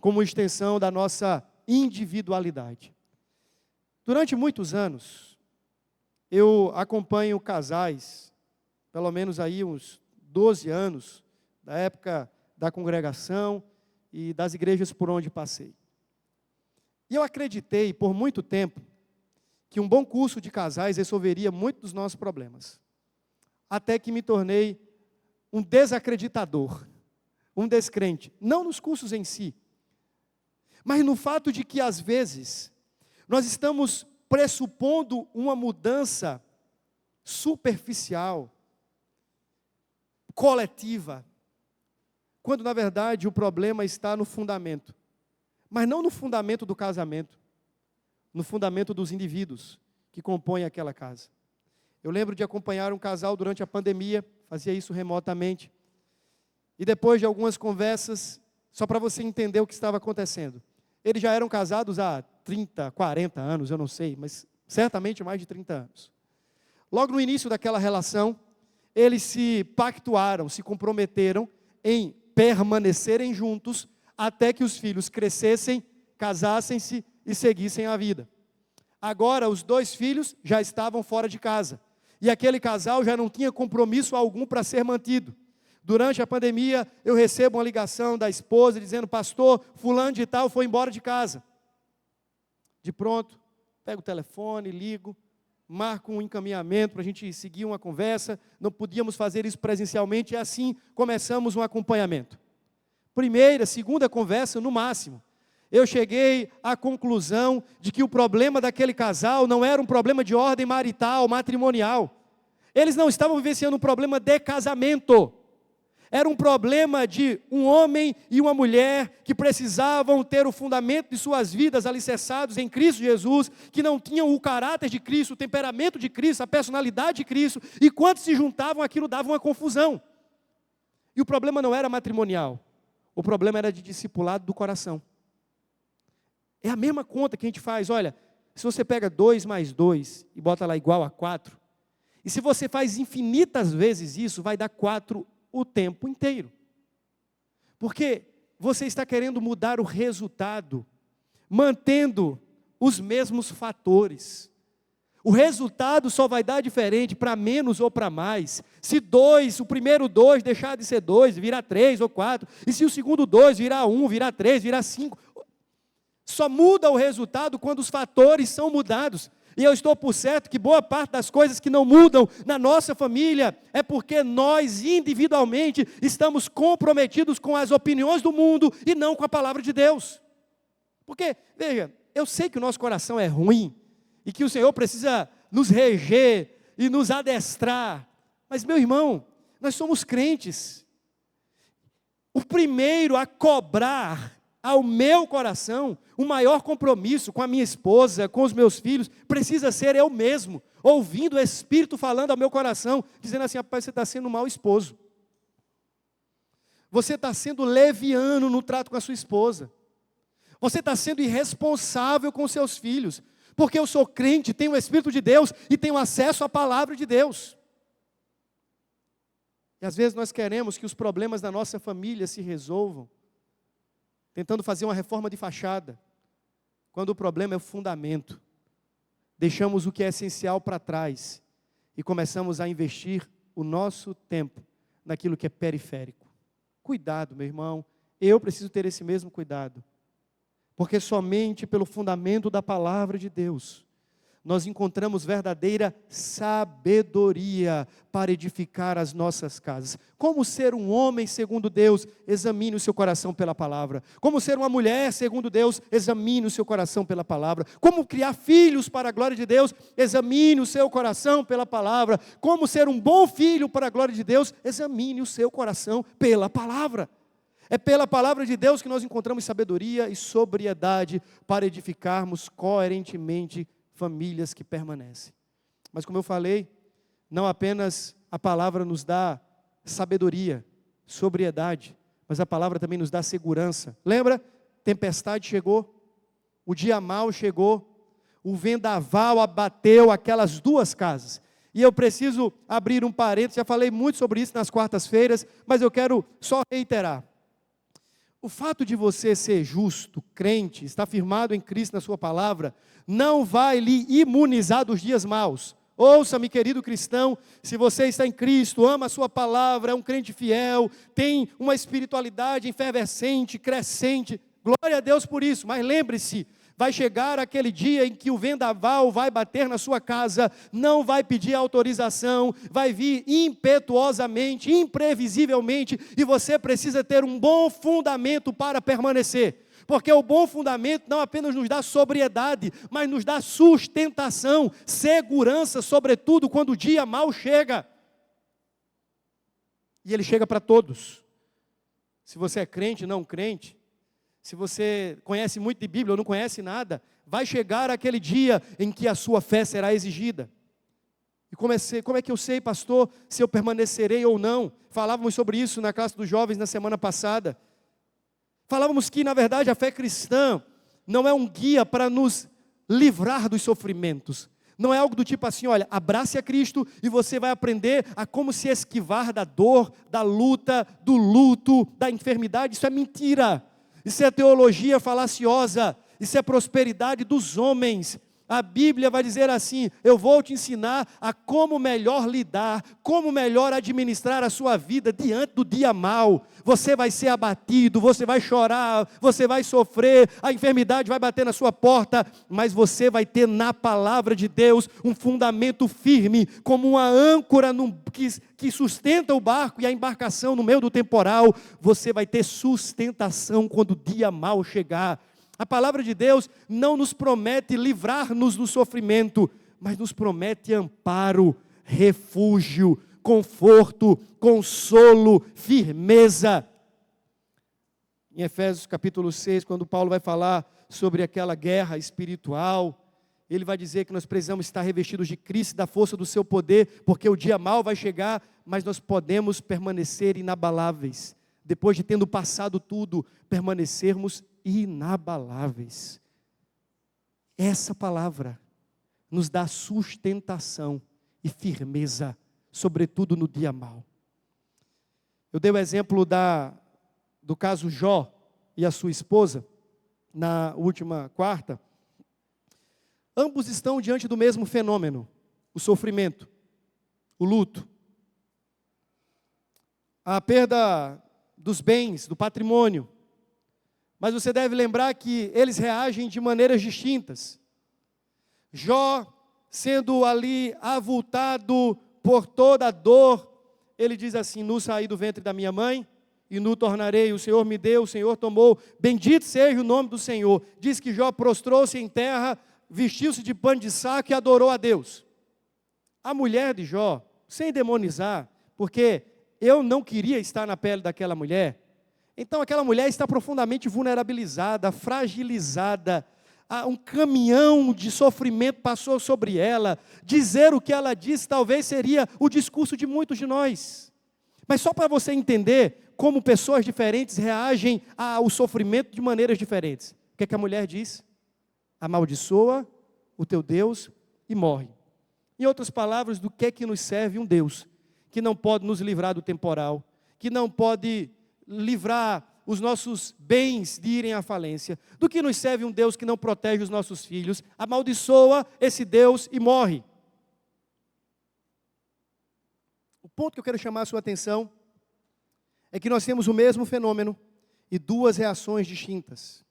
como extensão da nossa individualidade. Durante muitos anos, eu acompanho casais, pelo menos aí uns 12 anos, da época da congregação e das igrejas por onde passei. E eu acreditei por muito tempo que um bom curso de casais resolveria muitos dos nossos problemas. Até que me tornei um desacreditador. um descrente, não nos cursos em si, mas no fato de que às vezes nós estamos pressupondo uma mudança superficial, coletiva, quando na verdade o problema está no fundamento, mas não no fundamento do casamento, no fundamento dos indivíduos que compõem aquela casa. Eu lembro de acompanhar um casal durante a pandemia, fazia isso remotamente, e depois de algumas conversas, só para você entender o que estava acontecendo, eles já eram casados há 30, 40 anos, eu não sei, mas certamente mais de 30 anos. Logo no início daquela relação, eles se pactuaram, se comprometeram em permanecerem juntos até que os filhos crescessem, casassem-se e seguissem a vida. Agora, os 2 filhos já estavam fora de casa. E aquele casal já não tinha compromisso algum para ser mantido. Durante a pandemia, eu recebo uma ligação da esposa dizendo: pastor, fulano de tal foi embora de casa. De pronto, pego o telefone, ligo, marco um encaminhamento para a gente seguir uma conversa. Não podíamos fazer isso presencialmente, e assim começamos um acompanhamento. Primeira, segunda conversa, no máximo. Eu cheguei à conclusão de que o problema daquele casal não era um problema de ordem marital, matrimonial. Eles não estavam vivenciando um problema de casamento. Era um problema de um homem e uma mulher que precisavam ter o fundamento de suas vidas alicerçados em Cristo Jesus, que não tinham o caráter de Cristo, o temperamento de Cristo, a personalidade de Cristo, e quando se juntavam, aquilo dava uma confusão. E o problema não era matrimonial, o problema era de discipulado do coração. É a mesma conta que a gente faz. Olha, se você pega 2 mais 2 e bota lá igual a 4, e se você faz infinitas vezes isso, vai dar 4 o tempo inteiro. Porque você está querendo mudar o resultado, mantendo os mesmos fatores. O resultado só vai dar diferente para menos ou para mais. Se o primeiro 2 deixar de ser 2, virar 3 ou 4, e se o segundo 2 virar 1, virar 3, virar 5, só muda o resultado quando os fatores são mudados. E eu estou por certo que boa parte das coisas que não mudam na nossa família é porque nós individualmente estamos comprometidos com as opiniões do mundo e não com a palavra de Deus. Porque, veja, eu sei que o nosso coração é ruim e que o Senhor precisa nos reger e nos adestrar. Mas, meu irmão, nós somos crentes. O primeiro a cobrar ao meu coração o maior compromisso com a minha esposa, com os meus filhos, precisa ser eu mesmo, ouvindo o Espírito falando ao meu coração, dizendo assim: rapaz, você está sendo um mau esposo. Você está sendo leviano no trato com a sua esposa. Você está sendo irresponsável com os seus filhos. Porque eu sou crente, tenho o Espírito de Deus e tenho acesso à palavra de Deus. E às vezes nós queremos que os problemas da nossa família se resolvam tentando fazer uma reforma de fachada, quando o problema é o fundamento. Deixamos o que é essencial para trás e começamos a investir o nosso tempo naquilo que é periférico. Cuidado, meu irmão, eu preciso ter esse mesmo cuidado, porque somente pelo fundamento da palavra de Deus nós encontramos verdadeira sabedoria para edificar as nossas casas. Como ser um homem segundo Deus? Examine o seu coração pela palavra. Como ser uma mulher segundo Deus? Examine o seu coração pela palavra. Como criar filhos para a glória de Deus? Examine o seu coração pela palavra. Como ser um bom filho para a glória de Deus? Examine o seu coração pela palavra. É pela palavra de Deus que nós encontramos sabedoria e sobriedade para edificarmos coerentemente famílias que permanecem. Mas como eu falei, não apenas a palavra nos dá sabedoria, sobriedade, mas a palavra também nos dá segurança. Lembra? Tempestade chegou, o dia mau chegou, o vendaval abateu aquelas 2 casas. E eu preciso abrir um parênteses, já falei muito sobre isso nas quartas-feiras, mas eu quero só reiterar. O fato de você ser justo, crente, estar firmado em Cristo na sua palavra, não vai lhe imunizar dos dias maus. Ouça-me, querido cristão, se você está em Cristo, ama a sua palavra, é um crente fiel, tem uma espiritualidade efervescente, crescente, glória a Deus por isso, mas lembre-se, Vai chegar aquele dia em que o vendaval vai bater na sua casa, não vai pedir autorização, vai vir impetuosamente, imprevisivelmente, e você precisa ter um bom fundamento para permanecer. Porque o bom fundamento não apenas nos dá sobriedade, mas nos dá sustentação, segurança, sobretudo quando o dia mau chega. E ele chega para todos. Se você é crente, não crente, se você conhece muito de Bíblia ou não conhece nada, vai chegar aquele dia em que a sua fé será exigida. E como é que eu sei, pastor, se eu permanecerei ou não? Falávamos sobre isso na classe dos jovens na semana passada. Falávamos que, na verdade, a fé cristã não é um guia para nos livrar dos sofrimentos. Não é algo do tipo assim, olha, abrace a Cristo e você vai aprender a como se esquivar da dor, da luta, do luto, da enfermidade. Isso é mentira. Isso é teologia falaciosa. Isso é prosperidade dos homens. A Bíblia vai dizer assim, eu vou te ensinar a como melhor lidar, como melhor administrar a sua vida diante do dia mau. Você vai ser abatido, você vai chorar, você vai sofrer, a enfermidade vai bater na sua porta, mas você vai ter na palavra de Deus um fundamento firme, como uma âncora que sustenta o barco e a embarcação no meio do temporal. Você vai ter sustentação quando o dia mau chegar. A palavra de Deus não nos promete livrar-nos do sofrimento, mas nos promete amparo, refúgio, conforto, consolo, firmeza. Em Efésios capítulo 6, quando Paulo vai falar sobre aquela guerra espiritual, ele vai dizer que nós precisamos estar revestidos de Cristo, da força do seu poder, porque o dia mau vai chegar, mas nós podemos permanecer inabaláveis. Depois de tendo passado tudo, permanecermos inabaláveis. Essa palavra nos dá sustentação e firmeza, sobretudo no dia mau. Eu dei o exemplo do caso Jó e a sua esposa, na última quarta. Ambos estão diante do mesmo fenômeno, o sofrimento, o luto, a perda dos bens, do patrimônio. Mas você deve lembrar que eles reagem de maneiras distintas. Jó, sendo ali avultado por toda a dor, ele diz assim, nu saí do ventre da minha mãe, e nu tornarei, o Senhor me deu, o Senhor tomou, bendito seja o nome do Senhor. Diz que Jó prostrou-se em terra, vestiu-se de pano de saco e adorou a Deus. A mulher de Jó, sem demonizar, porque eu não queria estar na pele daquela mulher, então aquela mulher está profundamente vulnerabilizada, fragilizada, um caminhão de sofrimento passou sobre ela. Dizer o que ela disse talvez seria o discurso de muitos de nós, mas só para você entender como pessoas diferentes reagem ao sofrimento de maneiras diferentes. O que é que a mulher diz? Amaldiçoa o teu Deus e morre. Em outras palavras, do que é que nos serve um Deus que não pode nos livrar do temporal, que não pode livrar os nossos bens de irem à falência? Do que nos serve um Deus que não protege os nossos filhos? Amaldiçoa esse Deus e morre. O ponto que eu quero chamar a sua atenção é que nós temos o mesmo fenômeno e duas reações distintas.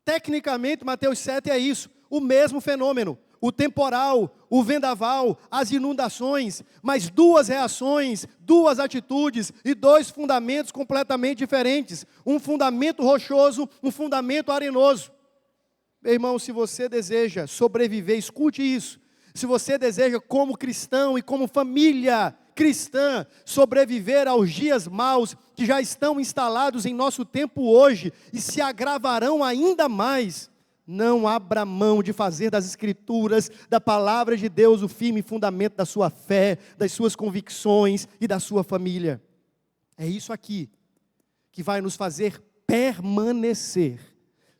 Tecnicamente, Mateus 7 é isso, o mesmo fenômeno, o temporal, o vendaval, as inundações, mas duas reações, duas atitudes e dois fundamentos completamente diferentes. Um fundamento rochoso, um fundamento arenoso. Meu irmão, se você deseja sobreviver, escute isso. Se você deseja, como cristão e como família cristã, sobreviver aos dias maus que já estão instalados em nosso tempo hoje e se agravarão ainda mais, não abra mão de fazer das Escrituras, da palavra de Deus, o firme fundamento da sua fé, das suas convicções e da sua família. É isso aqui que vai nos fazer permanecer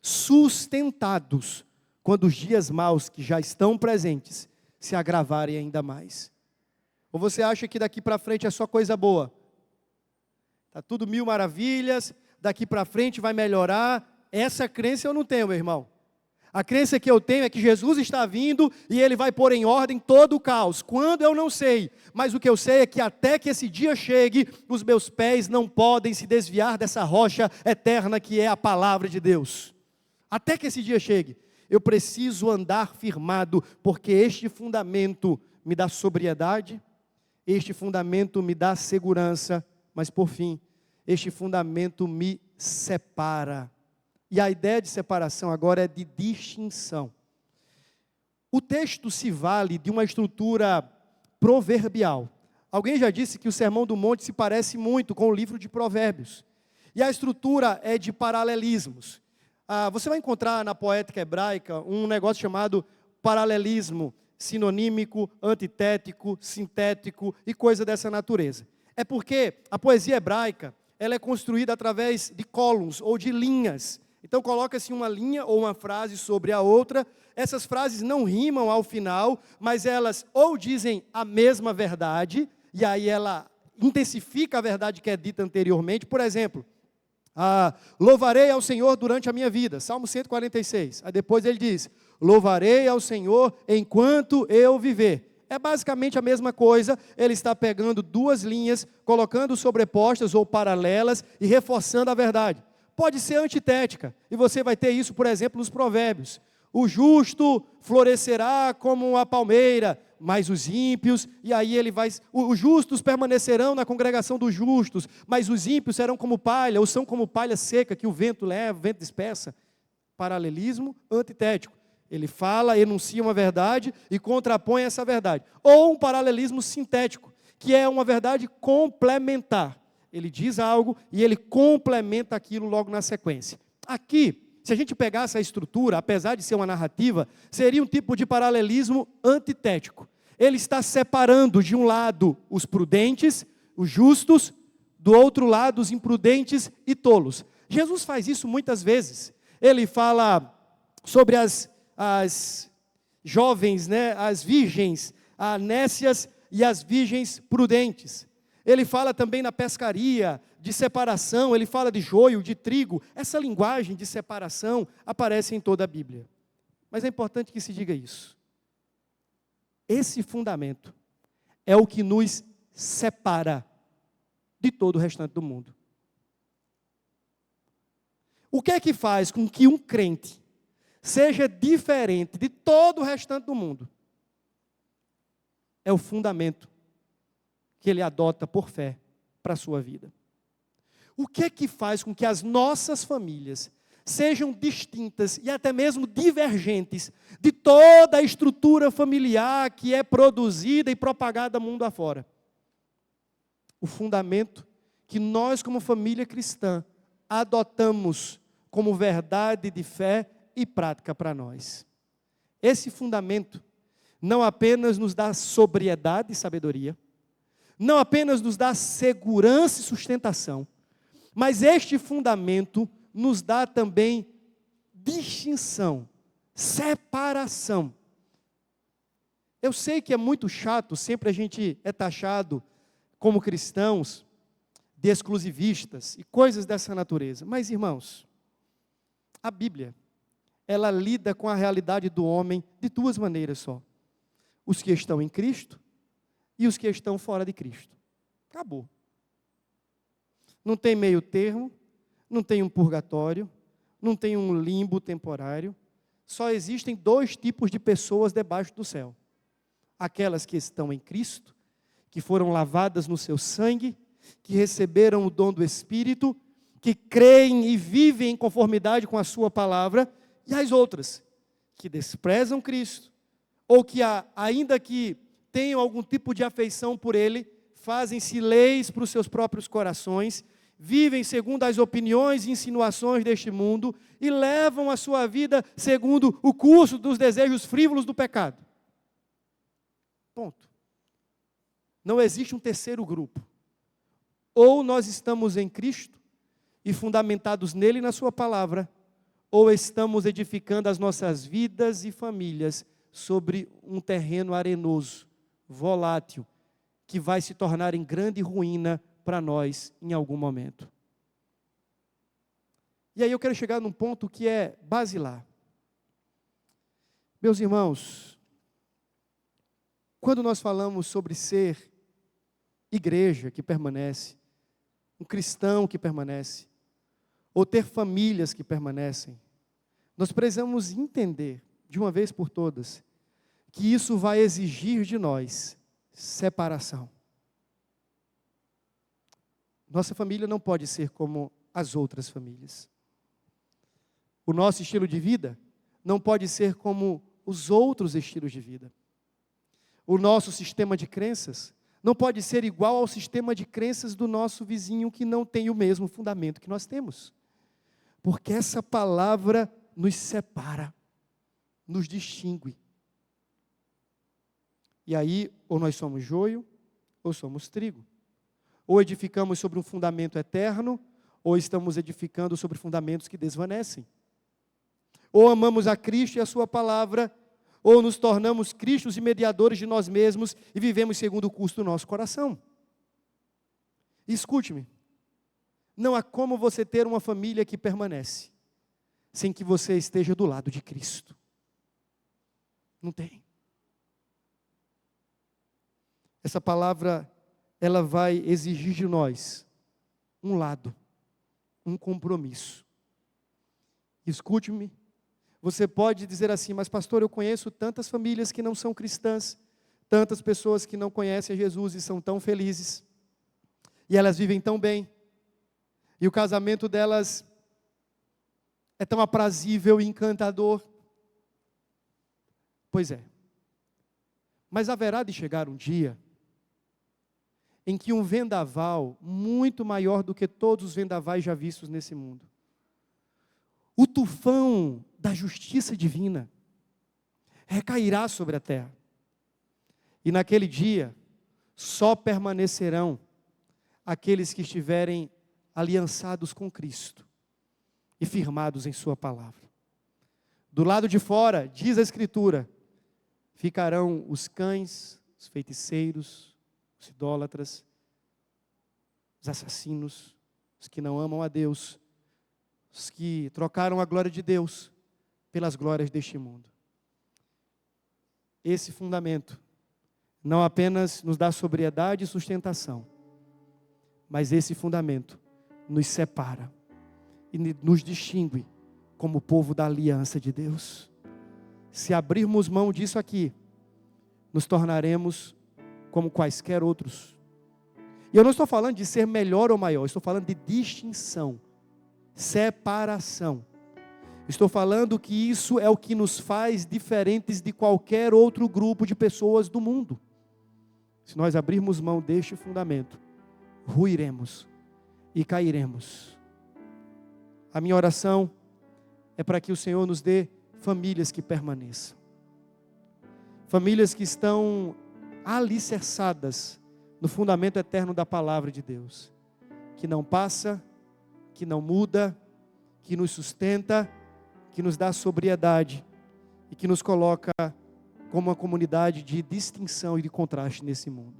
sustentados quando os dias maus que já estão presentes se agravarem ainda mais. Ou você acha que daqui para frente é só coisa boa? Está tudo mil maravilhas, daqui para frente vai melhorar. Essa crença eu não tenho, meu irmão. A crença que eu tenho é que Jesus está vindo e Ele vai pôr em ordem todo o caos. Quando eu não sei, mas o que eu sei é que até que esse dia chegue, os meus pés não podem se desviar dessa rocha eterna que é a palavra de Deus. Até que esse dia chegue. Eu preciso andar firmado, porque este fundamento me dá sobriedade, este fundamento me dá segurança, mas por fim, este fundamento me separa. E a ideia de separação agora é de distinção. O texto se vale de uma estrutura proverbial. Alguém já disse que o Sermão do Monte se parece muito com o livro de Provérbios. E a estrutura é de paralelismos. Você vai encontrar na poética hebraica um negócio chamado paralelismo sinonímico, antitético, sintético e coisa dessa natureza. É porque a poesia hebraica ela é construída através de columns ou de linhas. Então coloca-se uma linha ou uma frase sobre a outra. Essas frases não rimam ao final, mas elas ou dizem a mesma verdade, e aí ela intensifica a verdade que é dita anteriormente. Por exemplo, louvarei ao Senhor durante a minha vida, Salmo 146. Aí depois ele diz, louvarei ao Senhor enquanto eu viver. É basicamente a mesma coisa, ele está pegando duas linhas, colocando sobrepostas ou paralelas e reforçando a verdade. Pode ser antitética, e você vai ter isso, por exemplo, nos provérbios. O justo florescerá como a palmeira, mas os ímpios, e aí ele vai... Os justos permanecerão na congregação dos justos, mas os ímpios serão como palha, ou são como palha seca, que o vento leva, o vento dispersa. Paralelismo antitético. Ele fala, enuncia uma verdade e contrapõe essa verdade. Ou um paralelismo sintético, que é uma verdade complementar. Ele diz algo e ele complementa aquilo logo na sequência. Aqui, se a gente pegasse a estrutura, apesar de ser uma narrativa, seria um tipo de paralelismo antitético. Ele está separando de um lado os prudentes, os justos, do outro lado os imprudentes e tolos. Jesus faz isso muitas vezes. Ele fala sobre as jovens, as virgens, nécias e as virgens prudentes. Ele fala também na pescaria, de separação, ele fala de joio, de trigo. Essa linguagem de separação aparece em toda a Bíblia. Mas é importante que se diga isso. Esse fundamento é o que nos separa de todo o restante do mundo. O que é que faz com que um crente seja diferente de todo o restante do mundo? É o fundamento que ele adota por fé para a sua vida. O que é que faz com que as nossas famílias sejam distintas e até mesmo divergentes de toda a estrutura familiar que é produzida e propagada mundo afora? O fundamento que nós, como família cristã, adotamos como verdade de fé e prática para nós. Esse fundamento não apenas nos dá sobriedade e sabedoria, não apenas nos dá segurança e sustentação, mas este fundamento nos dá também distinção, separação. Eu sei que é muito chato, sempre a gente é taxado como cristãos de exclusivistas e coisas dessa natureza. Mas, irmãos, a Bíblia, ela lida com a realidade do homem de duas maneiras só. Os que estão em Cristo e os que estão fora de Cristo. Acabou. Não tem meio termo, não tem um purgatório, não tem um limbo temporário. Só existem dois tipos de pessoas debaixo do céu. Aquelas que estão em Cristo, que foram lavadas no seu sangue, que receberam o dom do Espírito, que creem e vivem em conformidade com a sua palavra, e as outras, que desprezam Cristo, ou que, ainda que tenham algum tipo de afeição por Ele, fazem-se leis para os seus próprios corações, vivem segundo as opiniões e insinuações deste mundo, e levam a sua vida segundo o curso dos desejos frívolos do pecado. Ponto. Não existe um terceiro grupo. Ou nós estamos em Cristo e fundamentados nele e na sua palavra, ou estamos edificando as nossas vidas e famílias sobre um terreno arenoso, volátil, que vai se tornar em grande ruína para nós em algum momento. E aí eu quero chegar num ponto que é basilar. Meus irmãos, quando nós falamos sobre ser igreja que permanece, um cristão que permanece, ou ter famílias que permanecem, Nós precisamos entender, de uma vez por todas, que isso vai exigir de nós separação. Nossa família não pode ser como as outras famílias. O nosso estilo de vida não pode ser como os outros estilos de vida. O nosso sistema de crenças não pode ser igual ao sistema de crenças do nosso vizinho que não tem o mesmo fundamento que nós temos. Porque essa palavra nos separa, nos distingue. E aí, ou nós somos joio, ou somos trigo. Ou edificamos sobre um fundamento eterno, ou estamos edificando sobre fundamentos que desvanecem. Ou amamos a Cristo e a sua palavra, ou nos tornamos cristos e mediadores de nós mesmos e vivemos segundo o curso do nosso coração. E escute-me, não há como você ter uma família que permanece sem que você esteja do lado de Cristo. Não tem. Essa palavra, ela vai exigir de nós um lado, um compromisso. Escute-me, você pode dizer assim, mas pastor, eu conheço tantas famílias que não são cristãs, tantas pessoas que não conhecem a Jesus e são tão felizes, e elas vivem tão bem, e o casamento delas é tão aprazível e encantador. Pois é, mas haverá de chegar um dia em que um vendaval muito maior do que todos os vendavais já vistos nesse mundo, o tufão da justiça divina recairá sobre a terra. E naquele dia, só permanecerão aqueles que estiverem aliançados com Cristo e firmados em sua palavra. Do lado de fora, diz a Escritura, ficarão os cães, os feiticeiros, os idólatras, os assassinos, os que não amam a Deus, os que trocaram a glória de Deus pelas glórias deste mundo. Esse fundamento não apenas nos dá sobriedade e sustentação, mas esse fundamento nos separa e nos distingue como povo da aliança de Deus. Se abrirmos mão disso aqui, nos tornaremos como quaisquer outros. E eu não estou falando de ser melhor ou maior, estou falando de distinção, separação. Estou falando que isso é o que nos faz diferentes de qualquer outro grupo de pessoas do mundo. Se nós abrirmos mão deste fundamento, ruiremos e cairemos. A minha oração é para que o Senhor nos dê famílias que permaneçam. Famílias que estão alicerçadas no fundamento eterno da palavra de Deus. Que não passa, que não muda, que nos sustenta, que nos dá sobriedade e que nos coloca como uma comunidade de distinção e de contraste nesse mundo.